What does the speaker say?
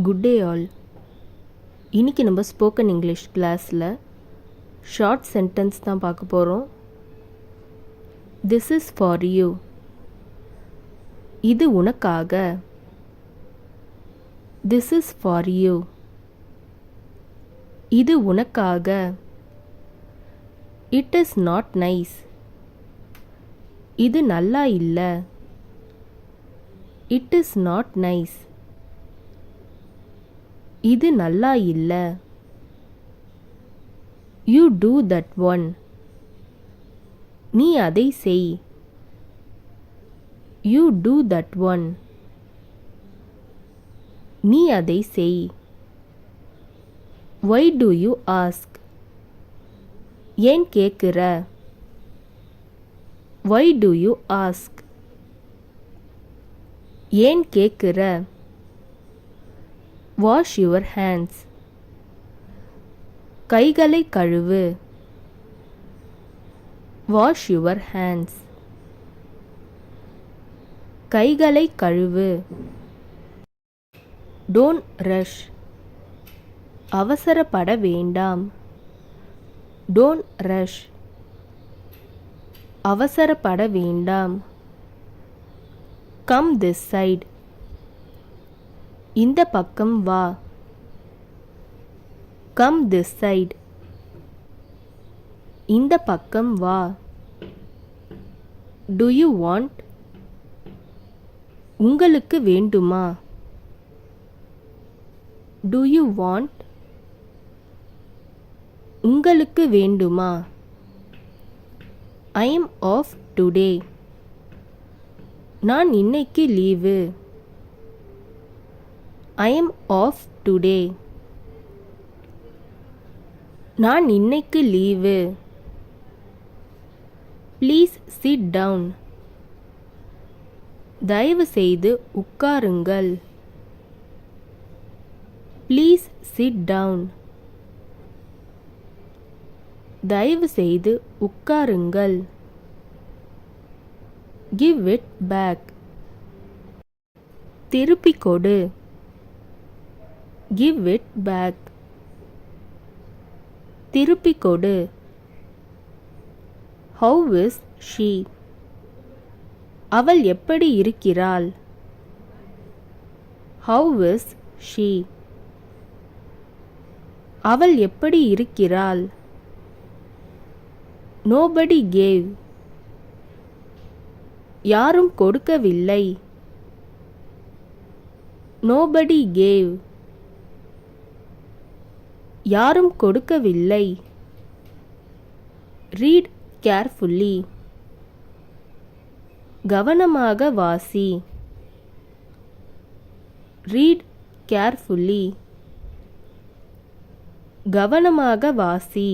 Good day all. இன்றைக்கி நம்ம spoken English கிளாஸில் ஷார்ட் சென்டென்ஸ் தான் பார்க்க போகிறோம். This is for you. இது உனக்காக. This is for you. இது உனக்காக. It is not nice. இது நல்லா இல்லை. It is not nice. இது நல்லா இல்லை. You do that one. நீ அதை செய். You do that one. நீ அதை செய். Why do you ask. ஏன் கேட்குற. Why do you ask. ஏன் கேட்குற. Wash your hands. கைகளை கழுவு. Wash your hands. கைகளை கழுவு. Don't rush. அவசரப்பட வேண்டாம். Don't rush. அவசரப்பட வேண்டாம். Come this side. இந்த பக்கம் வா. Come this side. இந்த பக்கம் வா. Do you want. உங்களுக்கு வேண்டுமா. Do you want. உங்களுக்கு வேண்டுமா. I am off today. நான் இன்னைக்கு leave. I am off today. நான் இன்னைக்கு லீவு. Please sit down. தயவு செய்து உட்காருங்கள். Please sit down. தயவு செய்து உட்காருங்கள். Give it back. திருப்பிக் கொடு. Give it back. திருப்பிக் கொடு. How is she? அவள் எப்படி இருக்கிறாள். How is she? அவள் எப்படி இருக்கிறாள். Nobody gave. யாரும் கொடுக்கவில்லை. Nobody gave. யாரும் கொடுக்கவில்லை. Read carefully. கவனமாக வாசி. Read carefully. கவனமாக வாசி.